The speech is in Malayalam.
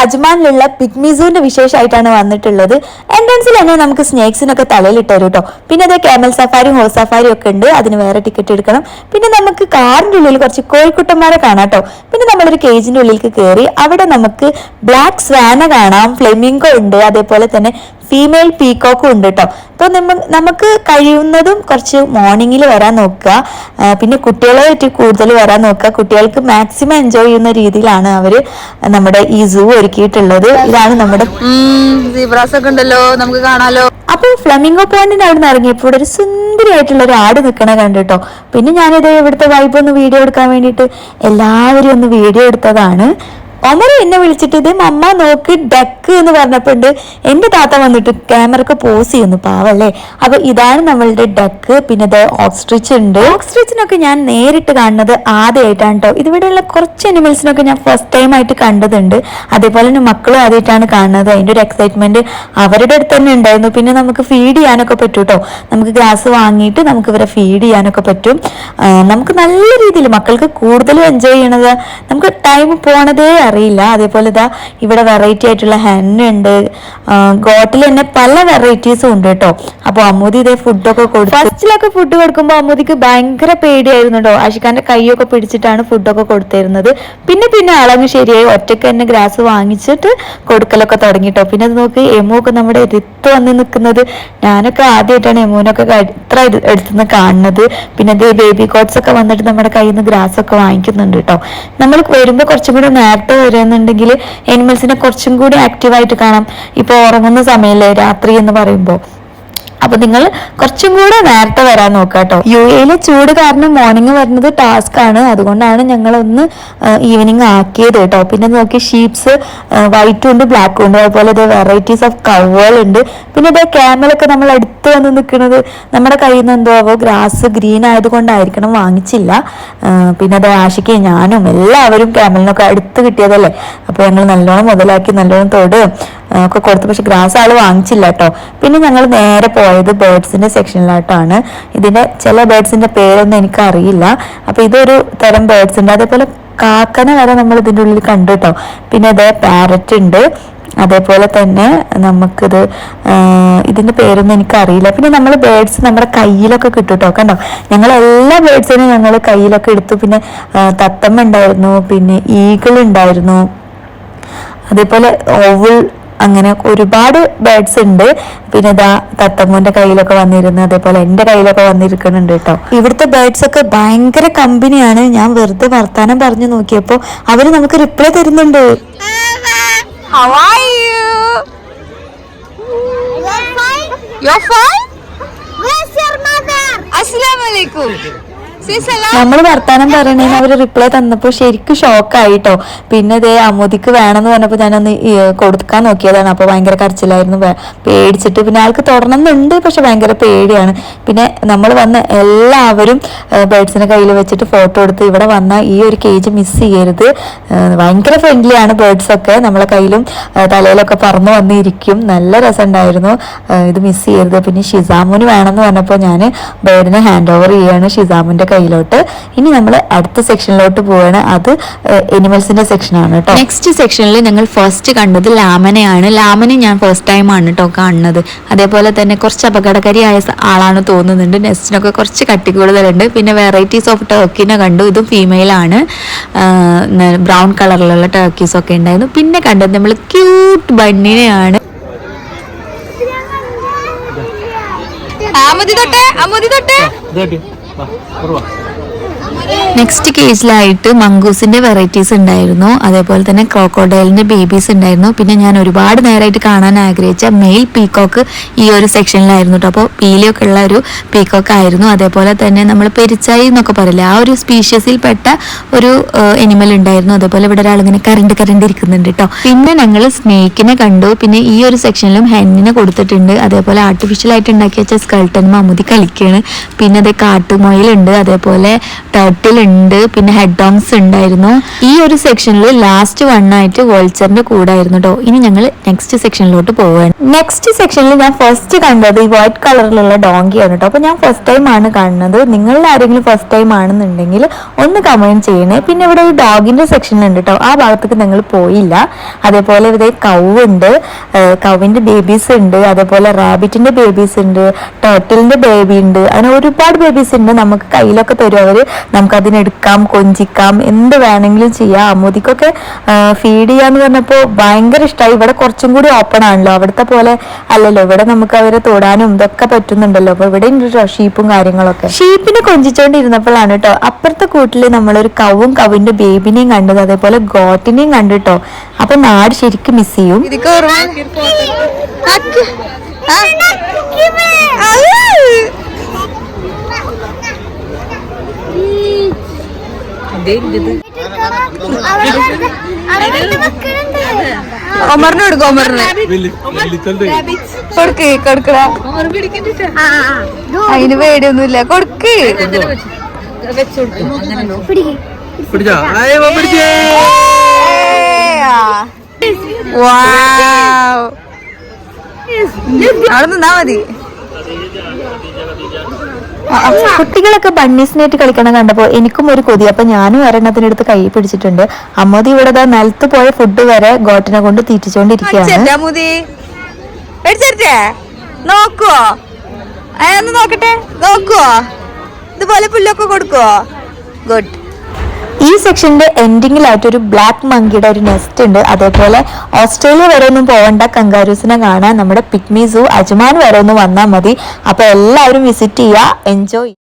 അജ്മാനിലുള്ള പിഗ്മിസൂന്റെ വിശേഷമായിട്ടാണ് വന്നിട്ടുള്ളത്. എൻട്രൻസിൽ തന്നെ നമുക്ക് സ്നേക്സിനൊക്കെ തലയിലിട്ട് തരും കേട്ടോ. പിന്നെ അതേ ക്യാമൽ സഫാരിയും ഹോഴ്സ് സഫാരിയും ഒക്കെ ഉണ്ട്. അതിന് വേറെ ടിക്കറ്റ് എടുക്കണം. പിന്നെ നമുക്ക് കാറിന്റെ ഉള്ളിൽ കുറച്ച് കോഴിക്കുട്ടന്മാരെ കാണാം കേട്ടോ. പിന്നെ നമ്മളൊരു കേജിന്റെ ഉള്ളിലേക്ക് കയറി അവിടെ നമുക്ക് ബ്ലാക്ക് സ്വാന കാണാം, ഫ്ലെമിംഗോ ഉണ്ട്, അതേപോലെ തന്നെ ഫീമെയിൽ പീകോക്കും ഉണ്ട് കേട്ടോ. അപ്പോൾ നമുക്ക് കഴിയുന്നതും കുറച്ച് മോർണിംഗിൽ വരാൻ നോക്കുക. പിന്നെ കുട്ടികളായിട്ട് കൂടുതൽ വരാൻ നോക്കുക. കുട്ടികൾക്ക് മാക്സിമം എൻജോയ് ചെയ്യുന്ന രീതിയിലാണ് അവർ നമ്മുടെ ഈ സൂ ഒരുക്കിയിട്ടുള്ളത്. ഇതാണ് നമ്മുടെ സീബ്രാസ് ഒക്കെ ഉണ്ടല്ലോ, നമുക്ക് കാണാലോ. അപ്പോൾ ഫ്ലമിംഗോ പോയിന്റിന് അവിടെ നിന്ന് ഇറങ്ങിയപ്പോൾ ഇവിടെ ഒരു സുന്ദരിയായിട്ടുള്ള ഒരു ആട് നിൽക്കണ കണ്ടിട്ടോ. പിന്നെ ഞാനിത് ഇവിടുത്തെ വൈബ് ഒന്ന് വീഡിയോ എടുക്കാൻ വേണ്ടിയിട്ട് എല്ലാവരും ഒന്ന് വീഡിയോ എടുത്തതാണ്. ഒമർ എന്നെ വിളിച്ചിട്ട് ഇത് മമ്മ നോക്ക് ഡക്ക് എന്ന് പറഞ്ഞപ്പോണ്ട് എന്റെ താത്ത വന്നിട്ട് ക്യാമറക്ക് പോസ് ചെയ്യുന്നു, പാവല്ലേ. അപ്പൊ ഇതാണ് നമ്മളുടെ ഡക്ക്. പിന്നെ ഇത് ഓക്സ്ട്രിച്ച് ഉണ്ട്. ഓക്സ്ട്രിച്ചിനൊക്കെ ഞാൻ നേരിട്ട് കാണുന്നത് ആദ്യമായിട്ടാണ് കേട്ടോ. ഇതിവിടെയുള്ള കുറച്ച് അനിമൽസിനൊക്കെ ഞാൻ ഫസ്റ്റ് ടൈം ആയിട്ട് കണ്ടതുണ്ട്. അതേപോലെ തന്നെ മക്കളും ആദ്യമായിട്ടാണ് കാണുന്നത്. അതിന്റെ ഒരു എക്സൈറ്റ്മെന്റ് അവരുടെ അടുത്ത് തന്നെ ഉണ്ടായിരുന്നു. പിന്നെ നമുക്ക് ഫീഡ് ചെയ്യാനൊക്കെ പറ്റും കേട്ടോ. നമുക്ക് ഗ്രാസ് വാങ്ങിയിട്ട് നമുക്ക് ഇവരെ ഫീഡ് ചെയ്യാനൊക്കെ പറ്റും. നമുക്ക് നല്ല രീതിയിൽ മക്കൾക്ക് കൂടുതലും എൻജോയ് ചെയ്യണത്, നമുക്ക് ടൈം പോണതേ അറിയില്ല. അതേപോലെ ഇതാ ഇവിടെ വെറൈറ്റി ആയിട്ടുള്ള ഹെന്നുണ്ട്. ഗോട്ടിൽ തന്നെ പല വെറൈറ്റീസും ഉണ്ട് കേട്ടോ. അപ്പൊ അമ്മൂതി ഇതേ ഫുഡൊക്കെ കൊടുത്തു. ഫസ്റ്റിലൊക്കെ ഫുഡ് കൊടുക്കുമ്പോൾ അമ്മൂതിക്ക് ഭയങ്കര പേടിയായിരുന്നു കേട്ടോ. ആഷിഖാന്റെ കൈയൊക്കെ പിടിച്ചിട്ടാണ് ഫുഡൊക്കെ കൊടുത്തിരുന്നത്. പിന്നെ അളങ്ങ് ശരിയായി ഒറ്റയ്ക്ക് തന്നെ ഗ്രാസ് വാങ്ങിച്ചിട്ട് കൊടുക്കലൊക്കെ തുടങ്ങിട്ടോ. പിന്നെ അത് നോക്കി എമുവൊക്കെ നമ്മുടെ എടുത്ത് വന്ന് നിൽക്കുന്നത്. ഞാനൊക്കെ ആദ്യമായിട്ടാണ് എമുവിനൊക്കെ ഇത്ര എടുത്തുനിന്ന് കാണുന്നത്. പിന്നെ അതേ ബേബി കോട്ട്സ് ഒക്കെ വന്നിട്ട് നമ്മുടെ കയ്യിൽ നിന്ന് ഗ്രാസ് ഒക്കെ വാങ്ങിക്കുന്നുണ്ട് കേട്ടോ. നമ്മൾ വരുമ്പോൾ കുറച്ചും കൂടി നേരത്തെ വരുന്നുണ്ടെങ്കിൽ എനിമൽസിനെ കുറച്ചും കൂടി ആക്റ്റീവായിട്ട് കാണാം. ഇപ്പൊ ഉറങ്ങുന്ന സമയമല്ലേ രാത്രി എന്ന് പറയുമ്പോൾ. അപ്പൊ നിങ്ങൾ കുറച്ചും കൂടെ നേരത്തെ വരാൻ നോക്കുക കേട്ടോ. UAE ചൂട് കാരണം മോർണിംഗ് വരുന്നത് ടാസ്ക് ആണ്. അതുകൊണ്ടാണ് ഞങ്ങൾ ഒന്ന് ഈവനിങ് ആക്കിയത് കേട്ടോ. പിന്നെ നോക്കി ഷീപ്സ് വൈറ്റും ഉണ്ട് ബ്ലാക്കും ഉണ്ട്. അതുപോലെ ഇത് വെറൈറ്റീസ് ഓഫ് കവുകളുണ്ട്. പിന്നെ ഇത് ക്യാമലൊക്കെ നമ്മൾ അടുത്ത് വന്ന് നിൽക്കുന്നത് നമ്മുടെ കയ്യിൽ നിന്ന് എന്തോ ഗ്രാസ് ഗ്രീൻ ആയതുകൊണ്ടായിരിക്കണം വാങ്ങിച്ചില്ല. പിന്നെ അത് ആഷിക്ക് ഞാനും എല്ലാവരും ക്യാമലിനൊക്കെ അടുത്ത് കിട്ടിയതല്ലേ. അപ്പൊ ഞങ്ങൾ നല്ലോണം മുതലാക്കി നല്ലോണം തൊട് ഒക്കെ കൊടുത്തു. പക്ഷെ ഗ്രാസ് ആള് വാങ്ങിച്ചില്ല കേട്ടോ. പിന്നെ ഞങ്ങൾ നേരെ പോയത് ബേർഡ്സിന്റെ സെക്ഷനിലായിട്ടാണ്. ഇതിന്റെ ചില ബേർഡ്സിന്റെ പേരൊന്നും എനിക്ക് അറിയില്ല. അപ്പൊ ഇതൊരു തരം ബേർഡ്സ് ഉണ്ട്. അതേപോലെ കാക്കനെ വരെ നമ്മൾ ഇതിന്റെ ഉള്ളിൽ കണ്ടു കേട്ടോ. പിന്നെ ഇത് പാരറ്റ് ഉണ്ട്. അതേപോലെ തന്നെ നമുക്കിത് ഇതിന്റെ പേരൊന്നും എനിക്കറിയില്ല. പിന്നെ നമ്മൾ ബേർഡ്സ് നമ്മുടെ കയ്യിലൊക്കെ കിട്ടും കേട്ടോ. കണ്ടോ, ഞങ്ങൾ എല്ലാ ബേർഡ്സിനും ഞങ്ങൾ കയ്യിലൊക്കെ എടുത്തു. പിന്നെ തത്തമ്മ ഉണ്ടായിരുന്നു, പിന്നെ ഈഗിൾ ഉണ്ടായിരുന്നു, അതേപോലെ ഓവിൾ, അങ്ങനെ ഒരുപാട് ബേർഡ്സ് ഉണ്ട്. പിന്നെ ഇതാ തത്തമ്മൂന്റെ കയ്യിലൊക്കെ വന്നിരുന്നു, അതേപോലെ എന്റെ കയ്യിലൊക്കെ വന്നിരിക്കുന്നുണ്ട് കേട്ടോ. ഇവിടുത്തെ ബേർഡ്സ് ഒക്കെ ഭയങ്കര കമ്പനിയാണ്. ഞാൻ വെറുതെ വർത്താനം പറഞ്ഞു നോക്കിയപ്പോ അവര് നമുക്ക് റിപ്ലൈ തരുന്നുണ്ട്. How are you? You're fine? Where's your mother? Assalamu alaikum. നമ്മൾ വർത്താനം പറയണേന്ന് അവര് റിപ്ലൈ തന്നപ്പോ ശരിക്കും ഷോക്കായിട്ടോ. പിന്നെ ഇതേ അമ്മൂതിക്ക് വേണമെന്ന് പറഞ്ഞപ്പോ ഞാനൊന്ന് കൊടുക്കാൻ നോക്കിയതാണ്. അപ്പൊ ഭയങ്കര കരച്ചിലായിരുന്നു, പേടിച്ചിട്ട്. പിന്നെ ആൾക്ക് തുടരണമെന്നുണ്ട്, പക്ഷെ ഭയങ്കര പേടിയാണ്. പിന്നെ നമ്മൾ വന്ന എല്ലാവരും ബേർഡ്സിനെ കയ്യിൽ വെച്ചിട്ട് ഫോട്ടോ എടുത്ത് ഇവിടെ വന്ന ഈ ഒരു കേജ് മിസ് ചെയ്യരുത്. ഭയങ്കര ഫ്രണ്ട്ലി ആണ് ബേർഡ്സ് ഒക്കെ. നമ്മളെ കയ്യിലും തലയിലൊക്കെ പറന്നു വന്നിരിക്കും. നല്ല രസമുണ്ടായിരുന്നു. ഇത് മിസ് ചെയ്യരുത്. പിന്നെ ഷിസാമുന് വേണമെന്ന് പറഞ്ഞപ്പോൾ ഞാൻ ബേർഡിനെ ഹാൻഡ് ഓവർ ചെയ്യാണ് ഷിസാമുന്റെ കയ്യിലോട്ട്. ഇനി നമ്മൾ അടുത്ത സെക്ഷനിലോട്ട് പോവാണ്. അത് എനിമൽസിന്റെ സെക്ഷനാണ് കേട്ടോ. നെക്സ്റ്റ് സെക്ഷനിൽ ഞങ്ങൾ ഫസ്റ്റ് കണ്ടത് ലാമനെയാണ്. ലാമനെ ഞാൻ ഫസ്റ്റ് ടൈം ആണ് കേട്ടോ കാണുന്നത്. അതേപോലെ തന്നെ കുറച്ച് അപകടകാരിയായ ആളാണ് തോന്നുന്നുണ്ട്. നെസ്റ്റിനൊക്കെ കുറച്ച് കട്ടി കൂടുതലുണ്ട്. പിന്നെ വെറൈറ്റീസ് ഓഫ് ടർക്കിനെ കണ്ടു. ഇതും ഫീമെയിൽ ആണ്. ബ്രൗൺ കളറിലുള്ള ടർക്കീസ് ഒക്കെ ഉണ്ടായിരുന്നു. പിന്നെ കണ്ടത് നമ്മൾ ക്യൂട്ട് ബണ്ണിനെയാണ്. നെക്സ്റ്റ് കേസിലായിട്ട് മംഗൂസിന്റെ വെറൈറ്റീസ് ഉണ്ടായിരുന്നു. അതേപോലെ തന്നെ ക്രോക്കോഡൈലിന്റെ ബേബീസ് ഉണ്ടായിരുന്നു. പിന്നെ ഞാൻ ഒരുപാട് നേരമായിട്ട് കാണാൻ ആഗ്രഹിച്ച മെയിൽ പീകോക്ക് ഈ ഒരു സെക്ഷനിലായിരുന്നു കേട്ടോ. അപ്പോൾ പീലിയൊക്കെ ഉള്ള ഒരു പീകോക്ക് ആയിരുന്നു. അതേപോലെ തന്നെ നമ്മൾ പെരിച്ചായി എന്നൊക്കെ പറയില്ല, ആ ഒരു സ്പീഷ്യസിൽ പെട്ട ഒരു എനിമൽ ഉണ്ടായിരുന്നു. അതേപോലെ ഇവിടെ ഒരാളിങ്ങനെ കരണ്ട് ഇരിക്കുന്നുണ്ട് കേട്ടോ. പിന്നെ ഞങ്ങൾ സ്നേക്കിനെ കണ്ടു. പിന്നെ ഈ ഒരു സെക്ഷനിലും ഹെന്നിനെ കൊടുത്തിട്ടുണ്ട്. അതേപോലെ ആർട്ടിഫിഷ്യൽ ആയിട്ട് ഉണ്ടാക്കി വെച്ച സ്കൾട്ടൻ മമ്മൂതി കളിക്കുകയാണ്. പിന്നെ അതേ കാട്ടുമൊയിലുണ്ട്. അതേപോലെ തൊട്ടിലുണ്ട്, പിന്നെ ഹെഡ് ഡോങ്സ് ഉണ്ടായിരുന്നു. ഈ ഒരു സെക്ഷനിൽ ലാസ്റ്റ് വണ്ണായിട്ട് വോൾച്ചറിന്റെ കൂടായിരുന്നു കേട്ടോ. ഇനി ഞങ്ങൾ നെക്സ്റ്റ് സെക്ഷനിലോട്ട് പോവുകയാണ്. നെക്സ്റ്റ് സെക്ഷനിൽ ഞാൻ ഫസ്റ്റ് കണ്ടത് ഈ വൈറ്റ് കളറിലുള്ള ഡോങ്കിയാണ് കേട്ടോ. അപ്പൊ ഞാൻ ഫസ്റ്റ് ടൈം ആണ് കാണുന്നത്. നിങ്ങളിൽ ആരെങ്കിലും ഫസ്റ്റ് ടൈം ആണെന്നുണ്ടെങ്കിൽ ഒന്ന് കമന്റ് ചെയ്യണേ. പിന്നെ ഇവിടെ ഒരു ഡോഗിന്റെ സെക്ഷൻ ഉണ്ട് കേട്ടോ, ആ ഭാഗത്തേക്ക് ഞങ്ങൾ പോയില്ല. അതേപോലെ ഇവിടെ കൗവുണ്ട്, കൗവിന്റെ ബേബീസ് ഉണ്ട്, അതേപോലെ റാബിറ്റിന്റെ ബേബീസ് ഉണ്ട്, ടോട്ടിലിന്റെ ബേബി ഉണ്ട്, അങ്ങനെ ഒരുപാട് ബേബീസ് ഉണ്ട്. നമുക്ക് കയ്യിലൊക്കെ തരും അവര്, നമുക്ക് അതിനെടുക്കാം, കൊഞ്ചിക്കാം, എന്ത് വേണമെങ്കിലും ചെയ്യാം. അമ്മൂദിക്കൊക്കെ ഫീഡ് ചെയ്യാന്ന് പറഞ്ഞപ്പോൾ ഭയങ്കര ഇഷ്ടമായി. ഇവിടെ കുറച്ചും കൂടി ഓപ്പൺ ആണല്ലോ, അവിടുത്തെ പോലെ അല്ലല്ലോ. ഇവിടെ നമുക്ക് അവരെ തൊടാനും ഇതൊക്കെ പറ്റുന്നുണ്ടല്ലോ. അപ്പൊ ഇവിടെ ഉണ്ട് ഷീപ്പും കാര്യങ്ങളൊക്കെ. ഷീപ്പിനെ കൊഞ്ചിച്ചോണ്ടിരുന്നപ്പോഴാണ് കേട്ടോ അപ്പുറത്തെ കൂട്ടില് നമ്മളൊരു കവും കവിന്റെ ബേബിനെയും കണ്ടത്, അതേപോലെ ഗോട്ടിനെയും കണ്ടിട്ടോ. അപ്പൊ നാട് ശരിക്കും മിസ് ചെയ്യും. ഒമറിന് കൊടുക്കും, ഒമറിന് കൊടുക്ക്, കൊടുക്കട. അതിന് പേടിയൊന്നുമില്ല, കൊടുക്ക്. അവിടെ നിന്നാ മതി. കുട്ടികളൊക്കെ ബണ്ണീസിനായിട്ട് കളിക്കണം കണ്ടപ്പോ എനിക്കും ഒരു കൊതി. അപ്പൊ ഞാനും ഒരെണ്ണത്തിനടുത്ത് കൈ പിടിച്ചിട്ടുണ്ട്. അമ്മോദി ഇവിടെ നിലത്ത് പോയ ഫുഡ് വരെ ഗോട്ടിനെ കൊണ്ട് തീറ്റിച്ചോണ്ടിരിക്കുകയാണ്. നോക്കുവോ? അതൊന്ന് നോക്കട്ടെ, നോക്കുവോ? ഇതുപോലെ പുല്ലൊക്കെ കൊടുക്കുവോ? ഗുഡ്. ഈ സെക്ഷന്റെ എൻഡിങ്ങിലായിട്ട് ഒരു ബ്ലാക്ക് മങ്കിയുടെ ഒരു നെസ്റ്റ് ഉണ്ട്. അതേപോലെ ഓസ്ട്രേലിയ വരെ ഒന്നും പോകണ്ട, കങ്കാരൂസിനെ കാണാൻ നമ്മുടെ പിഗ്മി സൂ അജ്മാൻ വരെ ഒന്ന് വന്നാൽ മതി. അപ്പൊ എല്ലാവരും വിസിറ്റ് ചെയ്യുക, എൻജോയ്.